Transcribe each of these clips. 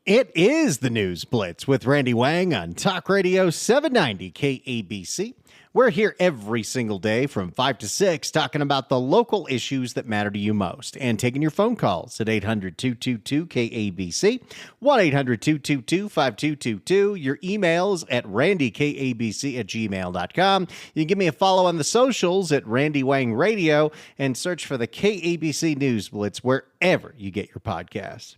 It is the News Blitz with Randy Wang on Talk Radio 790 KABC. We're here every single day from 5 to 6 talking about the local issues that matter to you most and taking your phone calls at 800-222-KABC, 1-800-222-5222, your emails at randykabc@gmail.com. You can give me a follow on the socials at Randy Wang Radio and search for the KABC News Blitz wherever you get your podcasts.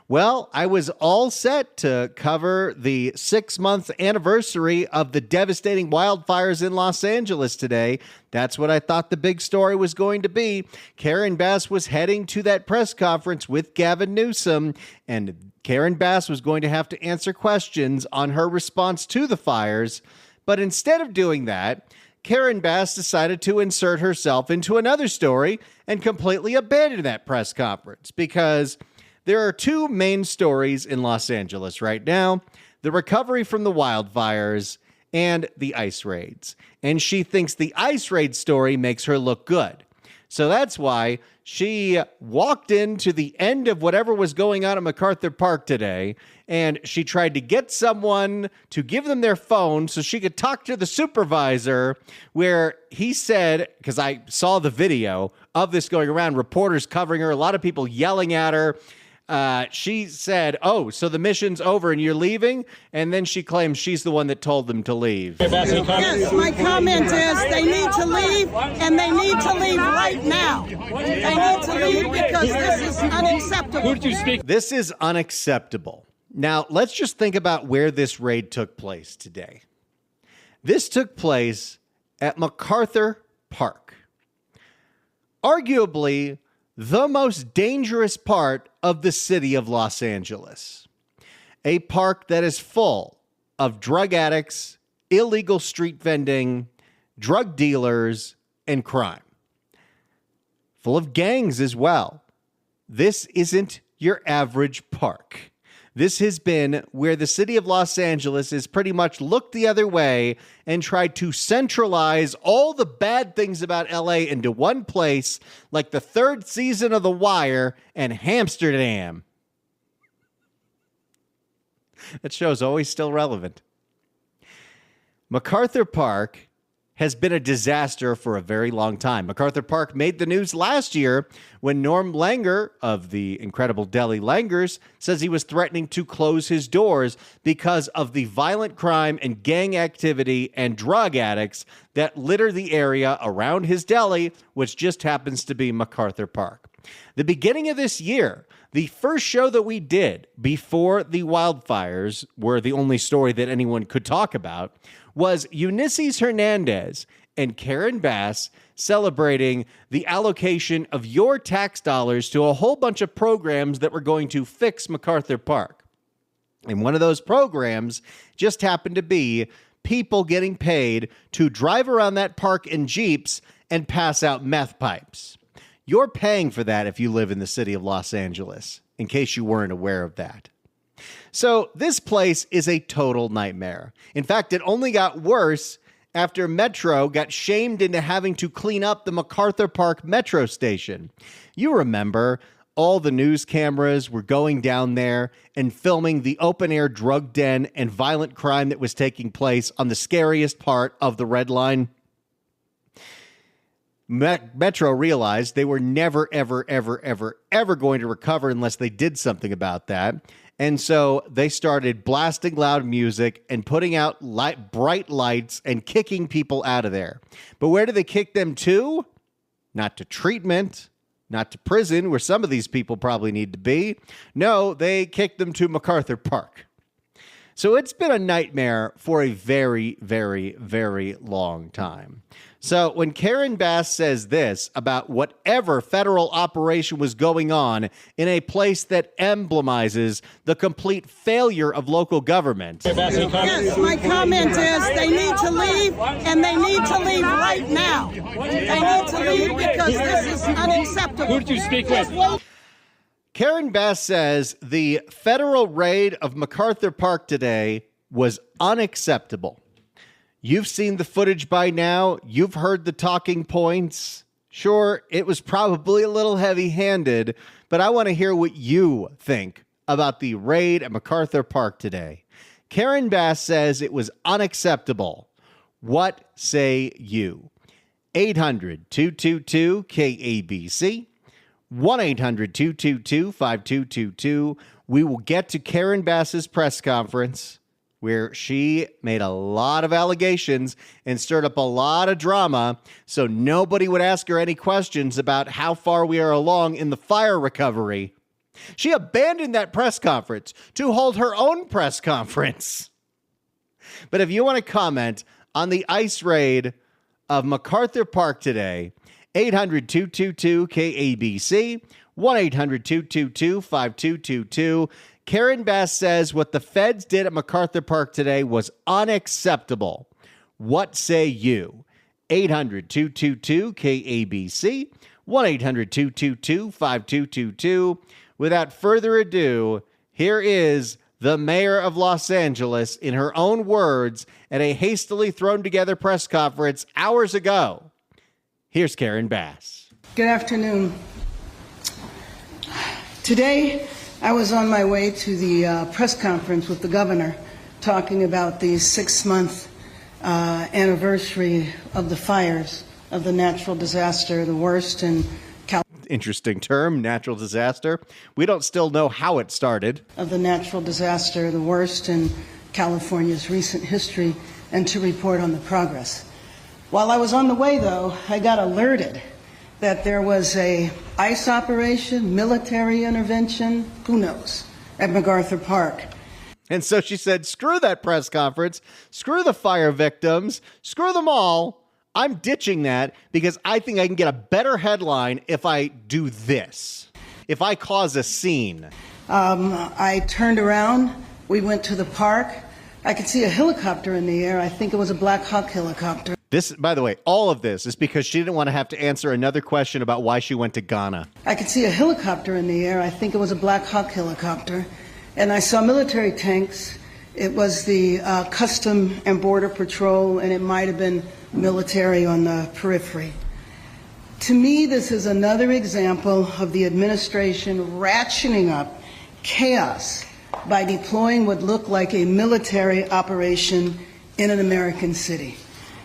Well, I was all set to cover the 6-month anniversary of the devastating wildfires in Los Angeles today. That's what I thought the big story was going to be. Karen Bass was heading to that press conference with Gavin Newsom, and Karen Bass was going to have to answer questions on her response to the fires. But instead of doing that, Karen Bass decided to insert herself into another story and completely abandon that press conference because there are two main stories in Los Angeles right now: the recovery from the wildfires and the ice raids. And she thinks the ice raid story makes her look good. So that's why she walked into the end of whatever was going on at MacArthur Park today, and she tried to get someone to give them their phone so she could talk to the supervisor, where he said, because I saw the video of this going around, reporters covering her, a lot of people yelling at her. She said, "Oh, so the mission's over and you're leaving?" And then she claims she's the one that told them to leave. Yes, my comment is they need to leave, and they need to leave right now. They need to leave because this is unacceptable. Who did you speak? This is unacceptable. Now, let's just think about where this raid took place today. This took place at MacArthur Park. Arguably the most dangerous part of the city of Los Angeles. A park that is full of drug addicts, illegal street vending, drug dealers, and crime. Full of gangs as well. This isn't your average park. This has been where the city of Los Angeles has pretty much looked the other way and tried to centralize all the bad things about LA into one place, like the third season of The Wire and Hamsterdam. That show's always still relevant. MacArthur Park has been a disaster for a very long time. MacArthur Park made the news last year when Norm Langer of the incredible Deli Langers says he was threatening to close his doors because of the violent crime and gang activity and drug addicts that litter the area around his deli, which just happens to be MacArthur Park. The beginning of this year, the first show that we did before the wildfires were the only story that anyone could talk about, was Ulysses Hernandez and Karen Bass celebrating the allocation of your tax dollars to a whole bunch of programs that were going to fix MacArthur Park. And one of those programs just happened to be people getting paid to drive around that park in Jeeps and pass out meth pipes. You're paying for that if you live in the city of Los Angeles, in case you weren't aware of that. So this place is a total nightmare. In fact, it only got worse after Metro got shamed into having to clean up the MacArthur Park Metro station. You remember all the news cameras were going down there and filming the open-air drug den and violent crime that was taking place on the scariest part of the Red Line. Metro realized they were never, ever, ever, ever, ever going to recover unless they did something about that. And so they started blasting loud music and putting out bright lights and kicking people out of there. But where do they kick them to? Not to treatment, not to prison, where some of these people probably need to be. No, they kicked them to MacArthur Park. So it's been a nightmare for a very, very, very long time. So when Karen Bass says this about whatever federal operation was going on in a place that emblemizes the complete failure of local government. Yes, my comment is they need to leave, and they need to leave right now. They need to leave because this is unacceptable. Who did you speak with? Karen Bass says the federal raid of MacArthur Park today was unacceptable. You've seen the footage by now. You've heard the talking points. Sure, it was probably a little heavy-handed, but I want to hear what you think about the raid at MacArthur Park today. Karen Bass says it was unacceptable. What say you? 800-222-KABC, 1-800-222-5222. We will get to Karen Bass's press conference where she made a lot of allegations and stirred up a lot of drama, so nobody would ask her any questions about how far we are along in the fire recovery. She abandoned that press conference to hold her own press conference. But if you want to comment on the ICE raid of MacArthur Park today, 800-222-KABC, 1-800-222-5222. Karen Bass says what the feds did at MacArthur Park today was unacceptable. What say you? 800-222-KABC, 1-800-222-5222. Without further ado, here is the mayor of Los Angeles, in her own words, at a hastily thrown together press conference hours ago. Here's Karen Bass. Good afternoon. Today, I was on my way to the press conference with the governor talking about the 6-month anniversary of the fires of the natural disaster, the worst in California. Interesting term, natural disaster. We don't still know how it started. Of the natural disaster, the worst in California's recent history, and to report on the progress. While I was on the way, though, I got alerted that there was a ICE operation, military intervention, who knows, at MacArthur Park. And so she said, screw that press conference, screw the fire victims, screw them all. I'm ditching that because I think I can get a better headline if I do this, if I cause a scene. I turned around. We went to the park. I could see a helicopter in the air. I think it was a Black Hawk helicopter. This, by the way, all of this is because she didn't want to have to answer another question about why she went to Ghana. I could see a helicopter in the air. I think it was a Black Hawk helicopter. And I saw military tanks. It was the Custom and Border Patrol, and it might have been military on the periphery. To me, this is another example of the administration ratcheting up chaos by deploying what looked like a military operation in an American city.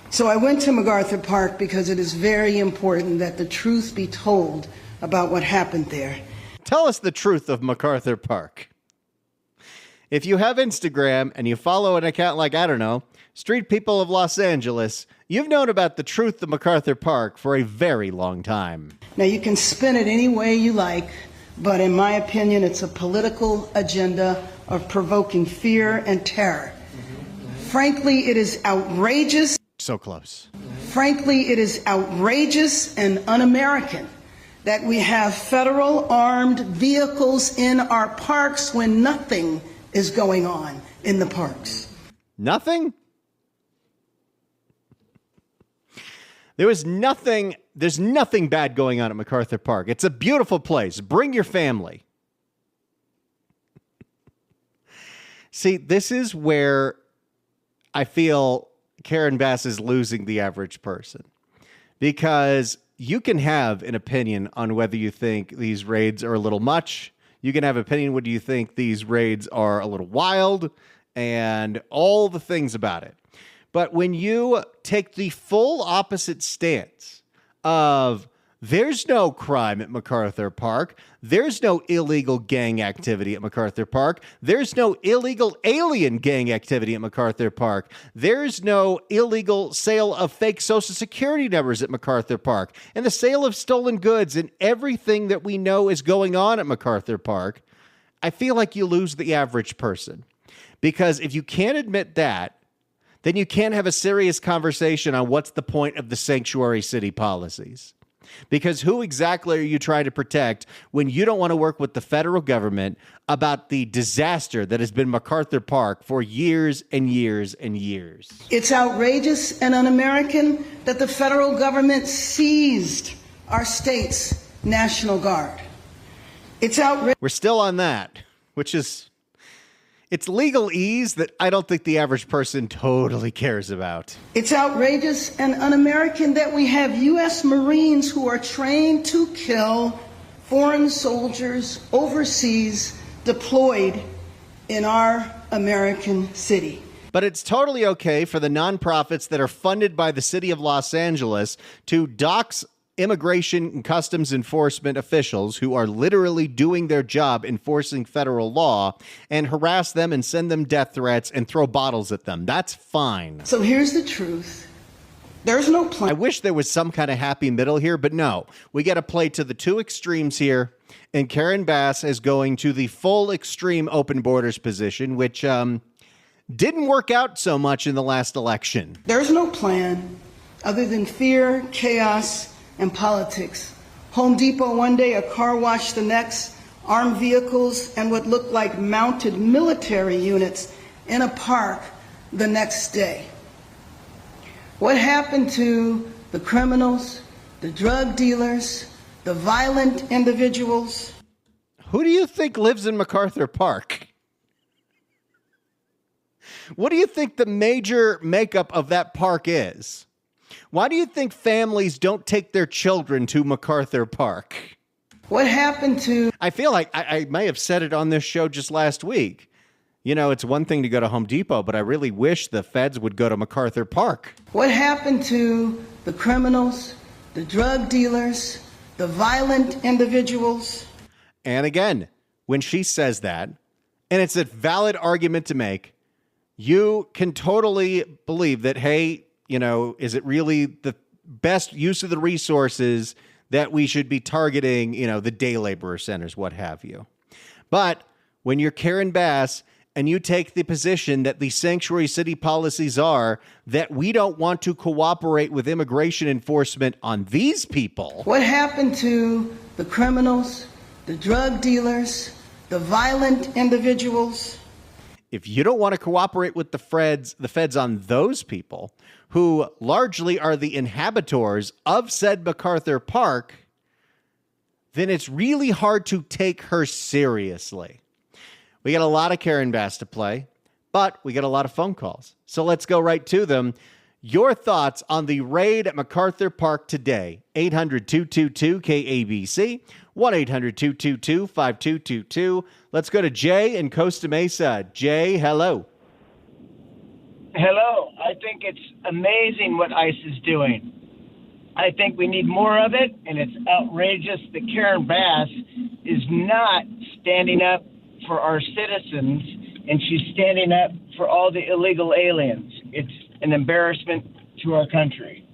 So I went to MacArthur Park because it is very important that the truth be told about what happened there. Tell us the truth of MacArthur Park. If you have Instagram and you follow an account like, I don't know, Street People of Los Angeles, you've known about the truth of MacArthur Park for a very long time. Now, you can spin it any way you like, but in my opinion, it's a political agenda of provoking fear and terror. Frankly, it is outrageous. So close. Frankly, it is outrageous and un-American that we have federal armed vehicles in our parks when nothing is going on in the parks. Nothing? There's nothing bad going on at MacArthur Park. It's a beautiful place. Bring your family. See, this is where I feel Karen Bass is losing the average person. Because you can have an opinion on whether you think these raids are a little much. You can have an opinion whether you think these raids are a little wild and all the things about it. But when you take the full opposite stance of there's no crime at MacArthur Park, there's no illegal gang activity at MacArthur Park, there's no illegal alien gang activity at MacArthur Park, there's no illegal sale of fake Social Security numbers at MacArthur Park, and the sale of stolen goods and everything that we know is going on at MacArthur Park, I feel like you lose the average person. Because if you can't admit that, then you can't have a serious conversation on what's the point of the sanctuary city policies. Because who exactly are you trying to protect when you don't want to work with the federal government about the disaster that has been MacArthur Park for years and years and years? It's outrageous and un-American that the federal government seized our state's National Guard. It's outrageous. We're still on that, which is... it's legalese that I don't think the average person totally cares about. It's outrageous and un-American that we have U.S. Marines who are trained to kill foreign soldiers overseas deployed in our American city. But it's totally okay for the nonprofits that are funded by the city of Los Angeles to dox immigration and customs enforcement officials who are literally doing their job enforcing federal law and harass them and send them death threats and throw bottles at them. That's fine. So here's the truth. There's no plan. I wish there was some kind of happy middle here, but no. We got to play to the two extremes here. And Karen Bass is going to the full extreme open borders position, which didn't work out so much in the last election. There's no plan other than fear, chaos, and politics. Home Depot one day, a car wash the next, armed vehicles and what looked like mounted military units in a park the next day. What happened to the criminals, the drug dealers, the violent individuals? Who do you think lives in MacArthur Park? What do you think the major makeup of that park is? Why do you think families don't take their children to MacArthur Park? What happened to... I feel like I may have said it on this show just last week. You know, it's one thing to go to Home Depot, but I really wish the feds would go to MacArthur Park. What happened to the criminals, the drug dealers, the violent individuals? And again, when she says that, and it's a valid argument to make, you can totally believe that, hey, you know, is it really the best use of the resources that we should be targeting, you know, the day laborer centers, what have you. But when you're Karen Bass and you take the position that the sanctuary city policies are that we don't want to cooperate with immigration enforcement on these people. What happened to the criminals, the drug dealers, the violent individuals? If you don't want to cooperate with the feds on those people, who largely are the inhabitants of said MacArthur Park, then it's really hard to take her seriously. We got a lot of Karen Bass to play, but we got a lot of phone calls. So let's go right to them. Your thoughts on the raid at MacArthur Park today. 800-222-KABC, 1-800-222-5222. Let's go to Jay in Costa Mesa. Jay, hello. Hello. I think it's amazing what ICE is doing. I think we need more of it, and it's outrageous that Karen Bass is not standing up for our citizens, and she's standing up for all the illegal aliens. It's an embarrassment to our country.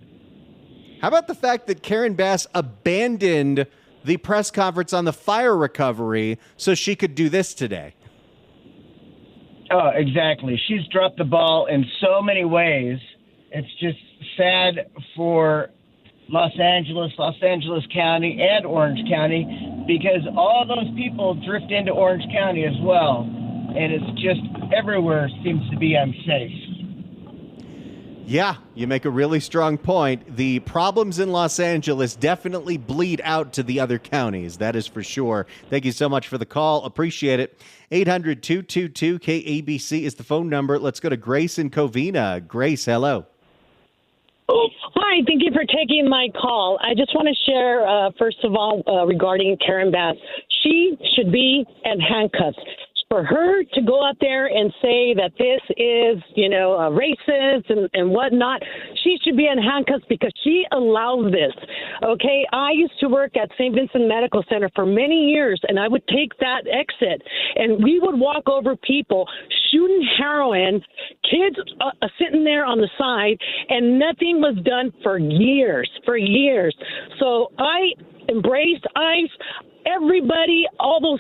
How about the fact that Karen Bass abandoned the press conference on the fire recovery so she could do this today? Oh, exactly. She's dropped the ball in so many ways. It's just sad for Los Angeles County, and Orange County, because all those people drift into Orange County as well. And it's just everywhere seems to be unsafe. Yeah, you make a really strong point. The problems in Los Angeles definitely bleed out to the other counties. That is for sure. Thank you so much for the call. Appreciate it. 800-222-KABC is the phone number. Let's go to Grace in Covina. Grace, hello. Hi, thank you for taking my call. I just want to share, first of all, regarding Karen Bass. She should be in handcuffs. For her to go out there and say that this is, racist and whatnot, she should be in handcuffs because she allows this. Okay, I used to work at St. Vincent Medical Center for many years, and I would take that exit, and we would walk over people shooting heroin, kids sitting there on the side, and nothing was done for years. So I embraced ICE. Everybody, all those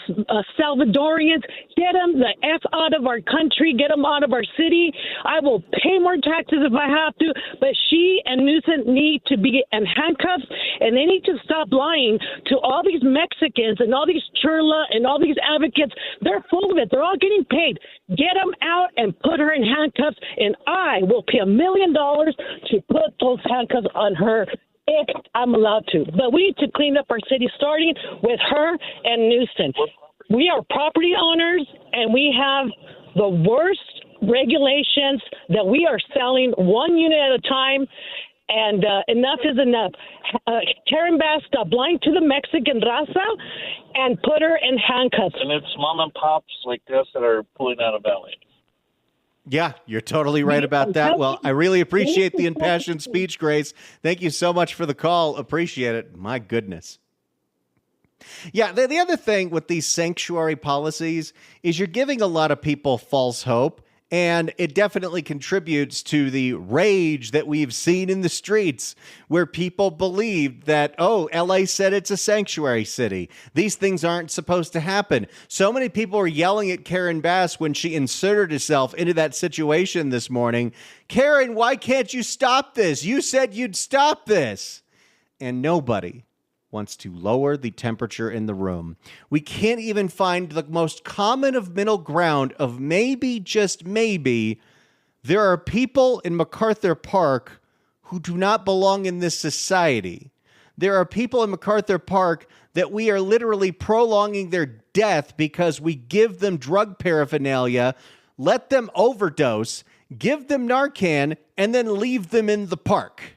Salvadorians, get them the F out of our country, get them out of our city. I will pay more taxes if I have to, but she and Newsom need to be in handcuffs, and they need to stop lying to all these Mexicans and all these churla and all these advocates. They're full of it. They're all getting paid. Get them out and put her in handcuffs, and I will pay $1 million to put those handcuffs on her if I'm allowed to. But we need to clean up our city, starting with her and Newsom. We are property owners, and we have the worst regulations that we are selling one unit at a time. And enough is enough. Karen Bass got blind to the Mexican raza and put her in handcuffs. And it's mom and pops like us that are pulling out of LA. Yeah, you're totally right about that. Well, I really appreciate the impassioned speech, Grace. Thank you so much for the call. Appreciate it. My goodness. Yeah, the other thing with these sanctuary policies is you're giving a lot of people false hope, and it definitely contributes to the rage that we've seen in the streets where people believe that, oh, LA said it's a sanctuary city. These things aren't supposed to happen. So many people are yelling at Karen Bass when she inserted herself into that situation this morning. Karen, why can't you stop this? You said you'd stop this. And nobody wants to lower the temperature in the room. We can't even find the most common of middle ground of maybe, just maybe, there are people in MacArthur Park who do not belong in this society. There are people in MacArthur Park that we are literally prolonging their death because we give them drug paraphernalia, let them overdose, give them Narcan, and then leave them in the park.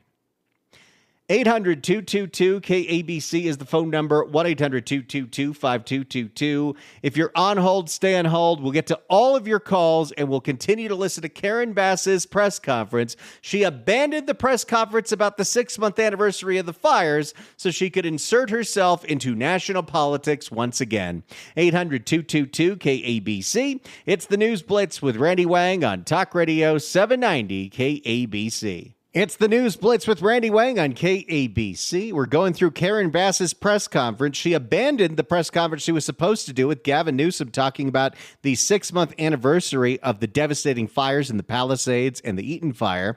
800-222-KABC is the phone number, 1-800-222-5222. If you're on hold, stay on hold. We'll get to all of your calls, and we'll continue to listen to Karen Bass's press conference. She abandoned the press conference about the 6-month anniversary of the fires so she could insert herself into national politics once again. 800-222-KABC. It's the News Blitz with Randy Wang on Talk Radio 790 KABC. It's the News Blitz with Randy Wang on KABC. We're going through Karen Bass's press conference. She abandoned the press conference she was supposed to do with Gavin Newsom talking about the 6-month anniversary of the devastating fires in the Palisades and the Eaton fire,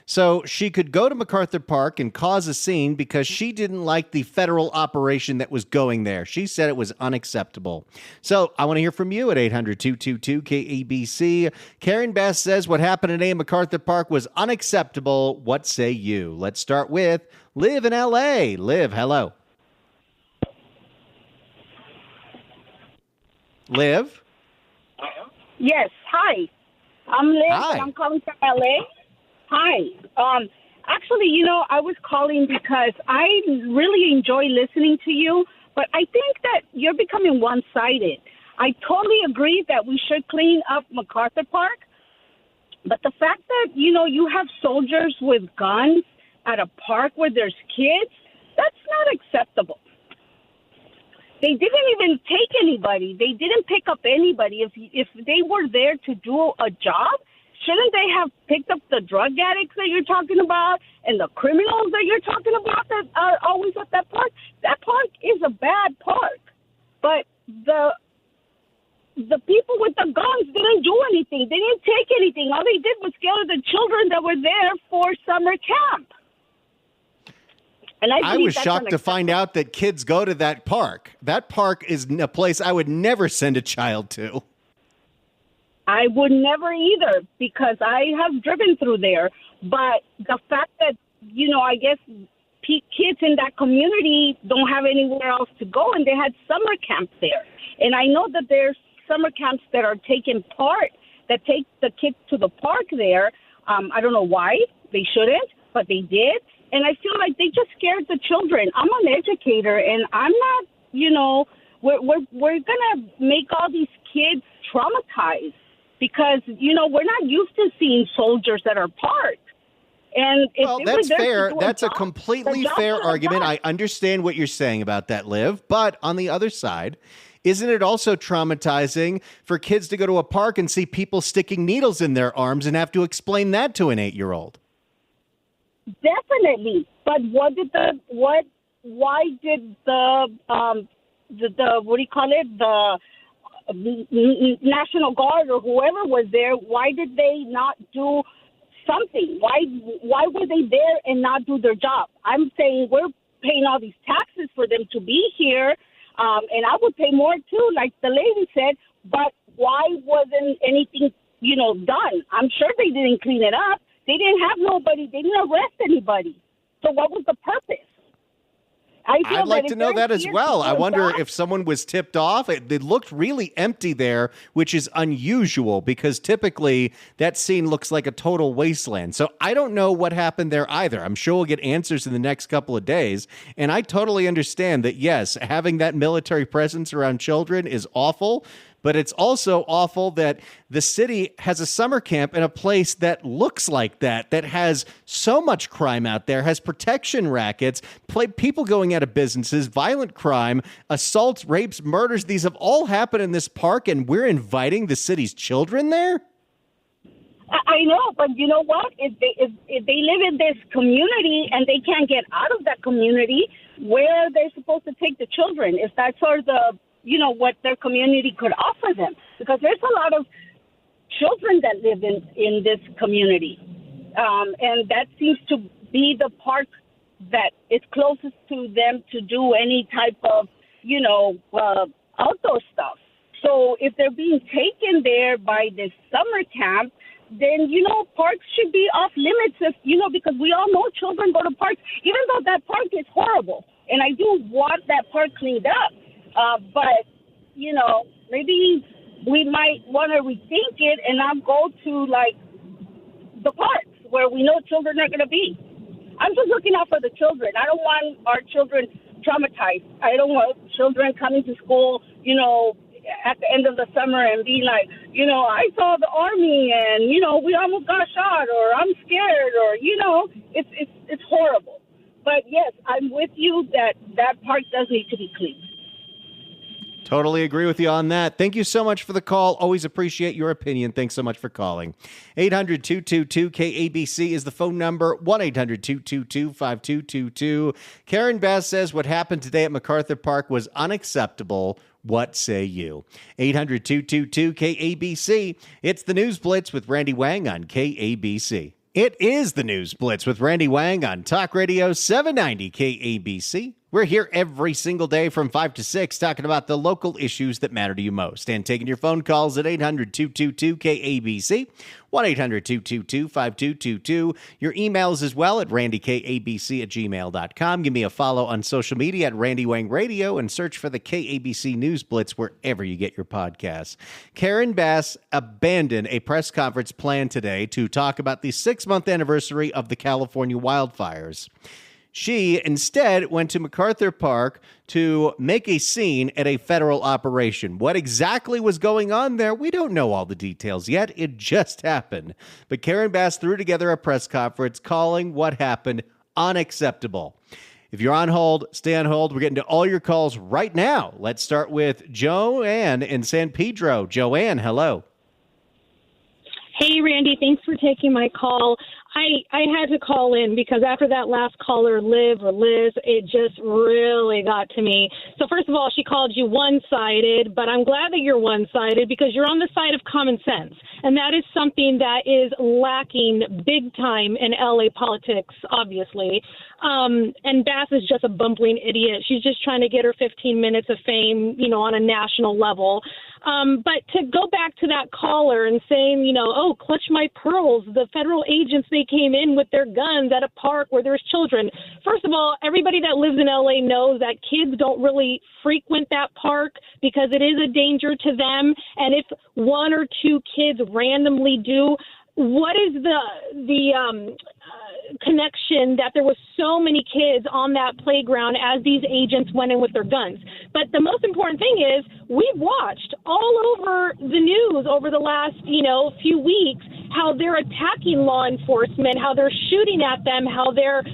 so she could go to MacArthur Park and cause a scene because she didn't like the federal operation that was going there. She said it was unacceptable. So I want to hear from you at 800-222-KABC. Karen Bass says what happened today in MacArthur Park was unacceptable. What say you? Let's start with Liv in LA. Liv, hello. Liv? Yes, hi. I'm Liv, Hi. and I'm calling from LA. Hi. Actually, I was calling because I really enjoy listening to you, but I think that you're becoming one-sided. I totally agree that we should clean up MacArthur Park, but the fact that, you have soldiers with guns at a park where there's kids, that's not acceptable. They didn't even take anybody. They didn't pick up anybody. If they were there to do a job, shouldn't they have picked up the drug addicts that you're talking about and the criminals that you're talking about that are always at that park? That park is a bad park. But the people with the guns didn't do anything. They didn't take anything. All they did was scare the children that were there for summer camp. And I was shocked to find out that kids go to that park. That park is a place I would never send a child to. I would never either because I have driven through there. But the fact that, I guess kids in that community don't have anywhere else to go, and they had summer camps there. And I know that there's summer camps that are taking part, that take the kids to the park there. I don't know why. They shouldn't, but they did. And I feel like they just scared the children. I'm an educator, and I'm not, we're going to make all these kids traumatized because, we're not used to seeing soldiers at our park. And if that's fair. That's a completely fair argument. I understand what you're saying about that, Liv. But on the other side, isn't it also traumatizing for kids to go to a park and see people sticking needles in their arms and have to explain that to an 8-year-old? Definitely, but why did the what do you call it, the National Guard or whoever was there, why did they not do something? Why were they there and not do their job? I'm saying we're paying all these taxes for them to be here, and I would pay more too, like the lady said, but why wasn't anything, done? I'm sure they didn't clean it up. They didn't have nobody. They didn't arrest anybody. So what was the purpose? I'd like to know that as well. I wonder if someone was tipped off. It looked really empty there, which is unusual because typically that scene looks like a total wasteland. So I don't know what happened there either. I'm sure we'll get answers in the next couple of days. And I totally understand that, yes, having that military presence around children is awful. But it's also awful that the city has a summer camp in a place that looks like that has so much crime out there, has protection rackets, people going out of businesses, violent crime, assaults, rapes, murders. These have all happened in this park, and we're inviting the city's children there? I know, but you know what? If they live in this community and they can't get out of that community, where are they supposed to take the children? If that's sort of what their community could offer them, because there's a lot of children that live in this community, and that seems to be the park that is closest to them to do any type of outdoor stuff. So if they're being taken there by this summer camp, then parks should be off limits. Because we all know children go to parks, even though that park is horrible, and I do want that park cleaned up. But, maybe we might want to rethink it and not go to, the parks where we know children are going to be. I'm just looking out for the children. I don't want our children traumatized. I don't want children coming to school, at the end of the summer and being like, I saw the army and, we almost got shot, or I'm scared, or, it's horrible. But, yes, I'm with you that park does need to be cleaned. Totally agree with you on that. Thank you so much for the call. Always appreciate your opinion. Thanks so much for calling. 800-222-KABC is the phone number. 1-800-222-5222. Karen Bass says what happened today at MacArthur Park was unacceptable. What say you? 800-222-KABC. It's the News Blitz with Randy Wang on KABC. It is the News Blitz with Randy Wang on Talk Radio 790 KABC. We're here every single day from 5 to 6 talking about the local issues that matter to you most and taking your phone calls at 800-222-KABC, 1-800-222-5222. Your emails as well at randykabc@gmail.com. Give me a follow on social media at Randy Wang Radio and search for the KABC News Blitz wherever you get your podcasts. Karen Bass abandoned a press conference planned today to talk about the 6-month anniversary of the California wildfires. She instead went to MacArthur Park to make a scene at a federal operation. What exactly was going on there? We don't know all the details yet. It just happened. But Karen Bass threw together a press conference calling what happened unacceptable. If you're on hold, stay on hold. We're getting to all your calls right now. Let's start with Joanne in San Pedro. Joanne, hello. Hey, Randy, thanks for taking my call. I had to call in because after that last caller, Liv or Liz, it just really got to me. So first of all, she called you one-sided, but I'm glad that you're one-sided because you're on the side of common sense. And that is something that is lacking big time in LA politics, obviously. And Bass is just a bumbling idiot. She's just trying to get her 15 minutes of fame, on a national level. But to go back to that caller and saying, oh, clutch my pearls, the federal agents, they came in with their guns at a park where there's children. First of all, everybody that lives in LA knows that kids don't really frequent that park because it is a danger to them. And if one or two kids randomly do, what is the connection that there was so many kids on that playground as these agents went in with their guns? But the most important thing is we've watched all over the news over the last, few weeks how they're attacking law enforcement, how they're shooting at them, how they're,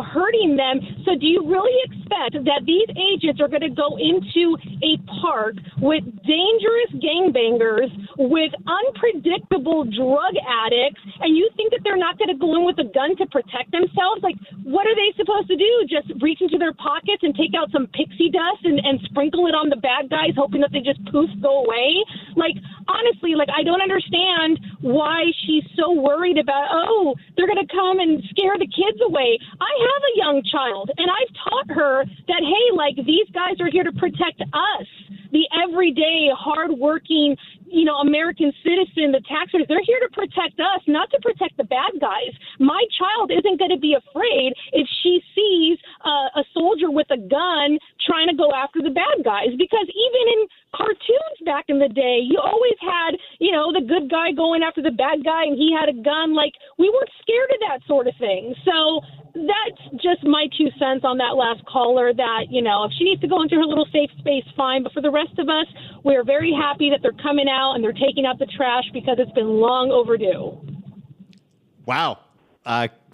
hurting them. So do you really expect that these agents are going to go into a park with dangerous gangbangers, with unpredictable drug addicts, and you think that they're not going to go in with a gun to protect themselves? Like, what are they supposed to do? Just reach into their pockets and take out some pixie dust and sprinkle it on the bad guys, hoping that they just poof, go away? Like, honestly, I don't understand why she's so worried about, they're going to come and scare the kids away. I have a young child, and I've taught her that, hey, like, these guys are here to protect us, the everyday, hardworking, American citizen, the taxpayers. They're here to protect us, not to protect the bad guys. My child isn't going to be afraid if she sees a soldier with a gun trying to go after the bad guys, because even in cartoons back in the day, you always had, the good guy going after the bad guy and he had a gun. Like, we weren't scared of that sort of thing. So that's just my 2 cents on that last caller, that, if she needs to go into her little safe space, fine. But for the rest of us, we're very happy that they're coming out and they're taking out the trash, because it's been long overdue. Wow.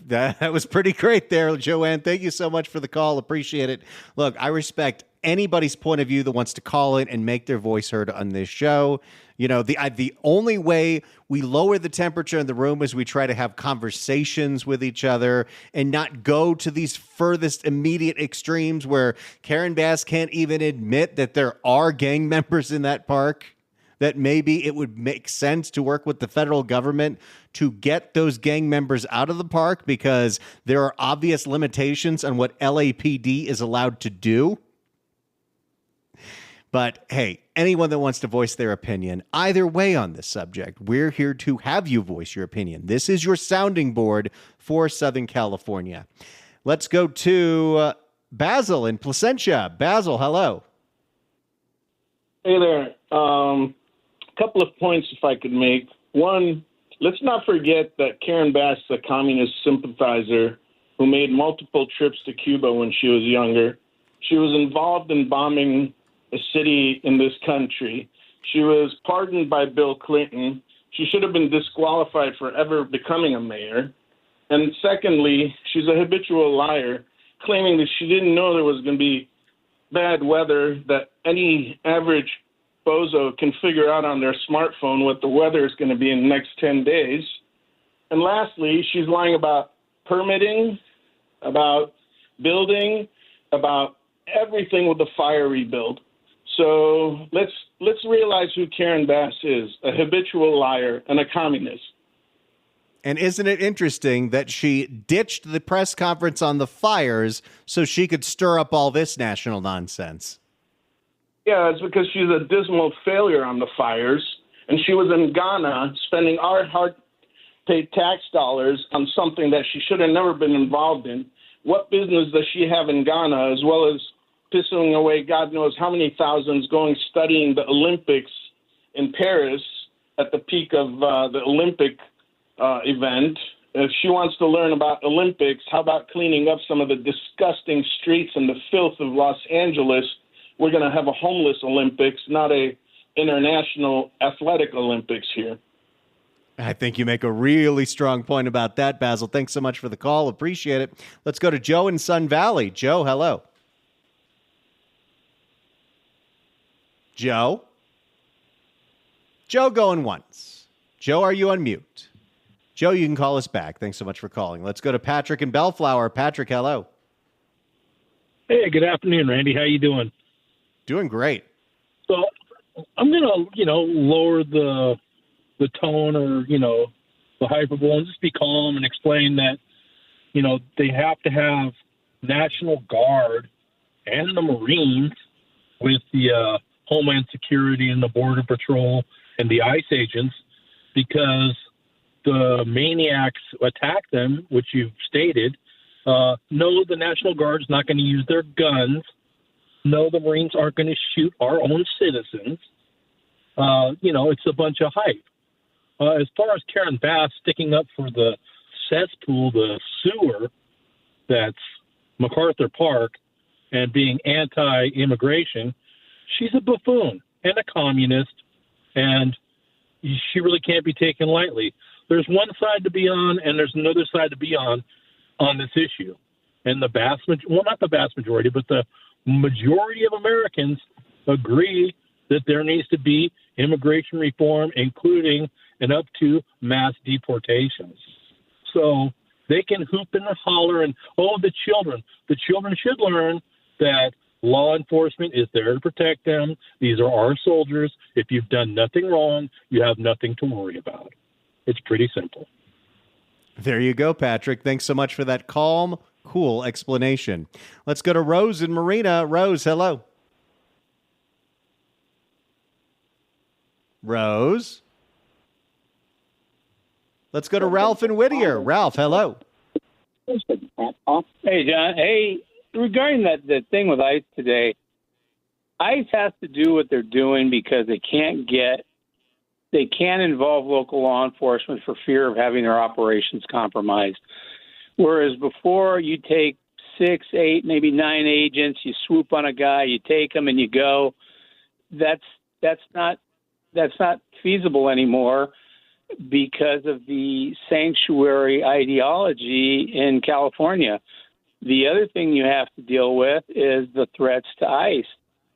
That was pretty great there, Joanne. Thank you so much for the call. Appreciate it. Look, I respect anybody's point of view that wants to call in and make their voice heard on this show. The only way we lower the temperature in the room is we try to have conversations with each other and not go to these furthest immediate extremes where Karen Bass can't even admit that there are gang members in that park, that maybe it would make sense to work with the federal government to get those gang members out of the park, because there are obvious limitations on what LAPD is allowed to do. But hey, anyone that wants to voice their opinion either way on this subject, we're here to have you voice your opinion. This is your sounding board for Southern California. Let's go to Basil in Placentia. Basil, hello. Hey there. Couple of points if I could make. One, let's not forget that Karen Bass is a communist sympathizer who made multiple trips to Cuba when she was younger. She was involved in bombing a city in this country. She was pardoned by Bill Clinton. She should have been disqualified for ever becoming a mayor. And secondly, she's a habitual liar, claiming that she didn't know there was going to be bad weather, that any average bozo can figure out on their smartphone what the weather is going to be in the next 10 days. And lastly, she's lying about permitting, about building, about everything with the fire rebuild. So let's realize who Karen Bass is, a habitual liar and a communist. And isn't it interesting that she ditched the press conference on the fires so she could stir up all this national nonsense? Yeah, it's because she's a dismal failure on the fires, and she was in Ghana spending our hard-paid tax dollars on something that she should have never been involved in. What business does she have in Ghana, as well as pissing away God knows how many thousands going studying the Olympics in Paris at the peak of the Olympic event? If she wants to learn about Olympics, how about cleaning up some of the disgusting streets and the filth of Los Angeles? We're going to have a homeless Olympics, not a international athletic Olympics here. I think you make a really strong point about that, Basil. Thanks so much for the call. Appreciate it. Let's go to Joe in Sun Valley. Joe, hello. Joe? Joe going once. Joe, are you on mute? Joe, you can call us back. Thanks so much for calling. Let's go to Patrick in Bellflower. Patrick, hello. Hey, good afternoon, Randy. How you doing? Doing great. So I'm going to, lower the tone or, the hyperbole and just be calm and explain that, they have to have National Guard and the Marines with the Homeland Security and the Border Patrol and the ICE agents, because the maniacs attack them, which you've stated. No, the National Guard's not going to use their guns. No, the Marines aren't going to shoot our own citizens. It's a bunch of hype. As far as Karen Bass sticking up for the cesspool, the sewer that's MacArthur Park, and being anti-immigration, she's a buffoon and a communist, and she really can't be taken lightly. There's one side to be on, and there's another side to be on this issue. And not the vast majority, but the majority of Americans agree that there needs to be immigration reform, including and up to mass deportations. So they can hoop and holler and, the children should learn that law enforcement is there to protect them. These are our soldiers. If you've done nothing wrong, you have nothing to worry about. It's pretty simple. There you go, Patrick. Thanks so much for that calm, cool explanation. Let's go to Rose in Marina. Rose, hello. Rose. Let's go to Ralph in Whittier. Ralph, hello. Hey, John. Hey, regarding the thing with ICE today, ICE has to do what they're doing because they can't involve local law enforcement for fear of having their operations compromised. Whereas before, you take 6, 8, maybe 9 agents, you swoop on a guy, you take him, and you go. That's not feasible anymore because of the sanctuary ideology in California. The other thing you have to deal with is the threats to ICE,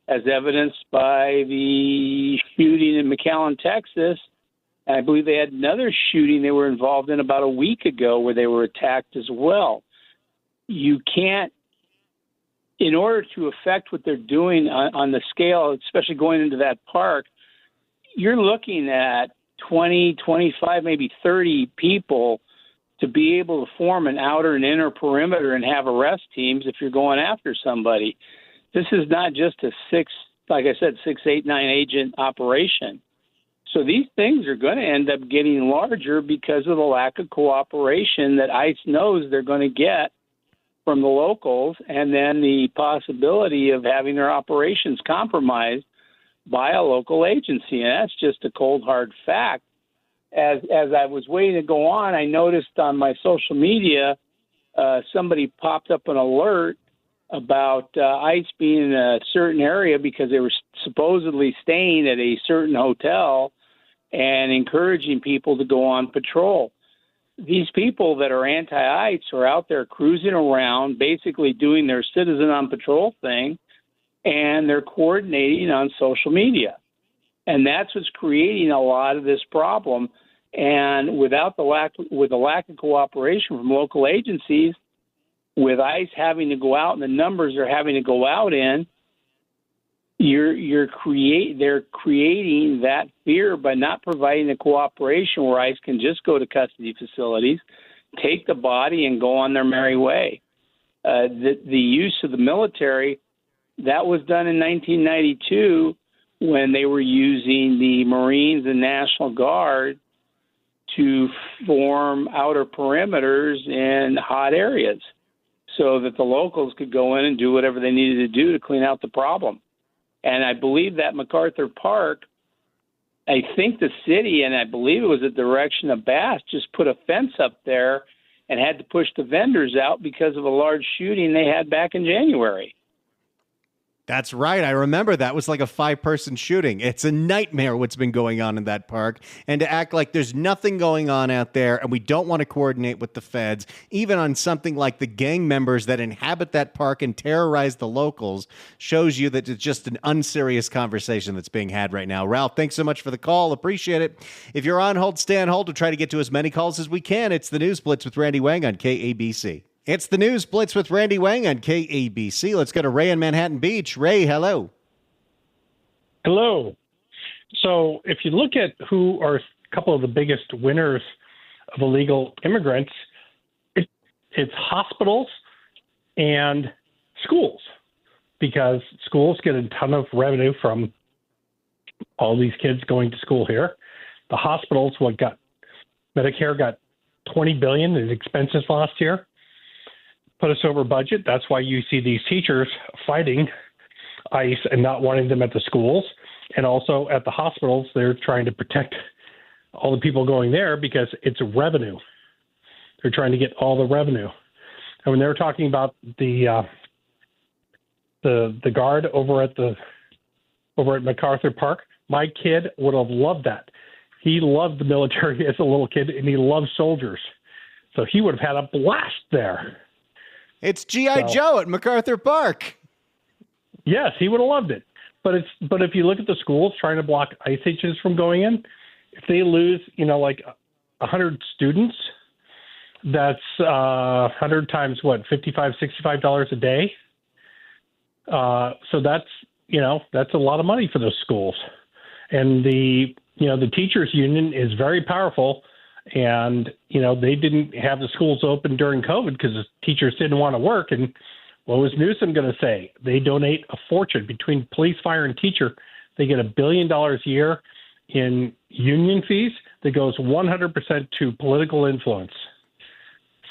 as evidenced by the shooting in McAllen, Texas. And I believe they had another shooting they were involved in about a week ago where they were attacked as well. You can't, in order to affect what they're doing on the scale, especially going into that park, you're looking at 20, 25, maybe 30 people to be able to form an outer and inner perimeter and have arrest teams if you're going after somebody. This is not just a 6, 8, 9 agent operation. So these things are going to end up getting larger because of the lack of cooperation that ICE knows they're going to get from the locals, and then the possibility of having their operations compromised by a local agency. And that's just a cold, hard fact. As I was waiting to go on, I noticed on my social media somebody popped up an alert about ICE being in a certain area because they were supposedly staying at a certain hotel and encouraging people to go on patrol. These people that are anti-ICE are out there cruising around, basically doing their citizen on patrol thing, and they're coordinating on social media. And that's what's creating a lot of this problem. And with the lack of cooperation from local agencies, with ICE having to go out and the numbers they're having to go out in, they're creating that fear by not providing the cooperation where ICE can just go to custody facilities, take the body, and go on their merry way. The use of the military, that was done in 1992 when they were using the Marines and National Guard to form outer perimeters in hot areas so that the locals could go in and do whatever they needed to do to clean out the problem. And I believe that MacArthur Park, I think the city, and I believe it was at the direction of Bass, just put a fence up there and had to push the vendors out because of a large shooting they had back in January. That's right. I remember that was like a 5-person shooting. It's a nightmare what's been going on in that park. And to act like there's nothing going on out there and we don't want to coordinate with the feds, even on something like the gang members that inhabit that park and terrorize the locals, shows you that it's just an unserious conversation that's being had right now. Ralph, thanks so much for the call. Appreciate it. If you're on hold, stay on hold. We'll try to get to as many calls as we can. It's the News Blitz with Randy Wang on KABC. It's the News Blitz with Randy Wang on KABC. Let's go to Ray in Manhattan Beach. Ray, hello. Hello. So if you look at who are a couple of the biggest winners of illegal immigrants, it's hospitals and schools, because schools get a ton of revenue from all these kids going to school here. The hospitals, Medicare got $20 billion in expenses last year. Put us over budget. That's why you see these teachers fighting ICE and not wanting them at the schools. And also at the hospitals, they're trying to protect all the people going there because it's revenue. They're trying to get all the revenue. And when they were talking about the guard over at MacArthur Park, my kid would have loved that. He loved the military as a little kid, and he loved soldiers. So he would have had a blast there. It's G.I. Joe at MacArthur Park. Yes, he would have loved it. But if you look at the schools trying to block ICE agents from going in, if they lose, like 100 students, that's 100 times what, $55, $65 a day. So that's a lot of money for those schools. And the teachers union is very powerful And, they didn't have the schools open during COVID because the teachers didn't want to work. And what was Newsom going to say? They donate a fortune between police, fire, and teacher. They get $1 billion a year in union fees that goes 100% to political influence.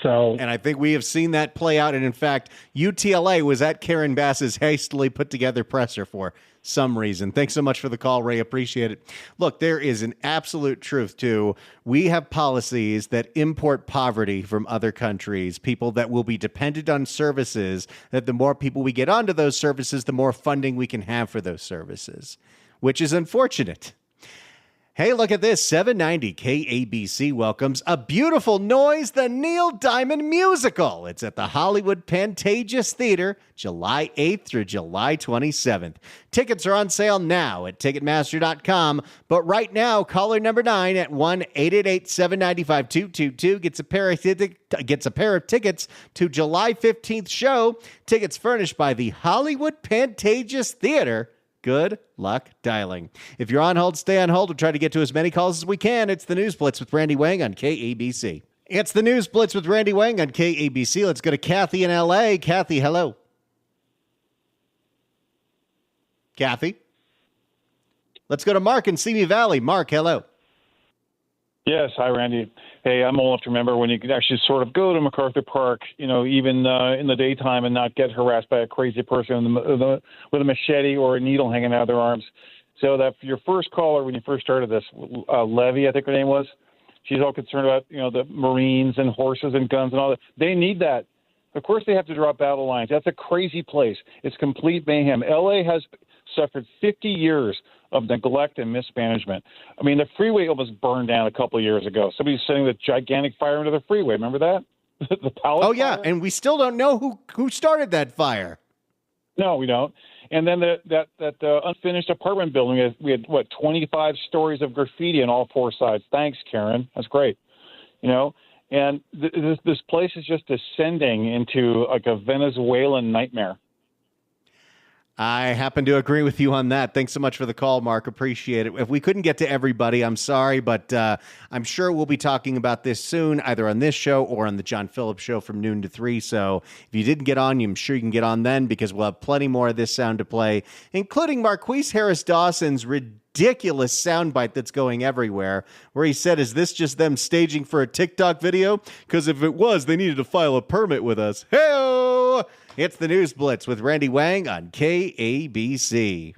And I think we have seen that play out. And in fact, UTLA was at Karen Bass's hastily put together presser for some reason. Thanks so much for the call, Ray. Appreciate it. Look, there is an absolute truth to we have policies that import poverty from other countries, people that will be dependent on services, that the more people we get onto those services, the more funding we can have for those services, which is unfortunate. Hey, look at this. 790 KABC welcomes A Beautiful Noise, the Neil Diamond musical. It's at the Hollywood Pantages Theater, July 8th through July 27th. Tickets are on sale now at Ticketmaster.com. But right now, caller number 9 at 1-888-795-2222 gets a pair of tickets to July 15th show. Tickets furnished by the Hollywood Pantages Theater. Good luck dialing. If you're on hold, stay on hold. We'll try to get to as many calls as we can. It's the News Blitz with Randy Wang on KABC. It's the News Blitz with Randy Wang on KABC. Let's go to Kathy in L.A. Kathy, hello. Kathy? Let's go to Mark in Simi Valley. Mark, hello. Yes. Hi, Randy. Hey, I'm old enough to remember when you could actually sort of go to MacArthur Park, even in the daytime and not get harassed by a crazy person with a machete or a needle hanging out of their arms. So that your first caller, when you first started this, Levy, I think her name was, she's all concerned about, the Marines and horses and guns and all that. They need that. Of course they have to drop battle lines. That's a crazy place. It's complete mayhem. L.A. has suffered 50 years of neglect and mismanagement. I mean, the freeway almost burned down a couple of years ago. Somebody's setting a gigantic fire into the freeway. Remember that? The pallet Oh, yeah, fire? and we still don't know who started that fire. No, we don't. And then that unfinished apartment building, we had 25 stories of graffiti on all four sides. Thanks, Karen. That's great. And this place is just descending into like a Venezuelan nightmare. I happen to agree with you on that. Thanks so much for the call, Mark. Appreciate it. If we couldn't get to everybody, I'm sorry, but I'm sure we'll be talking about this soon, either on this show or on the John Phillips Show from noon to 3. So if you didn't get on, I'm sure you can get on then, because we'll have plenty more of this sound to play, including Marquise Harris Dawson's ridiculous soundbite that's going everywhere, where he said, is this just them staging for a TikTok video? Because if it was, they needed to file a permit with us. Hey-o! It's the News Blitz with Randy Wang on KABC.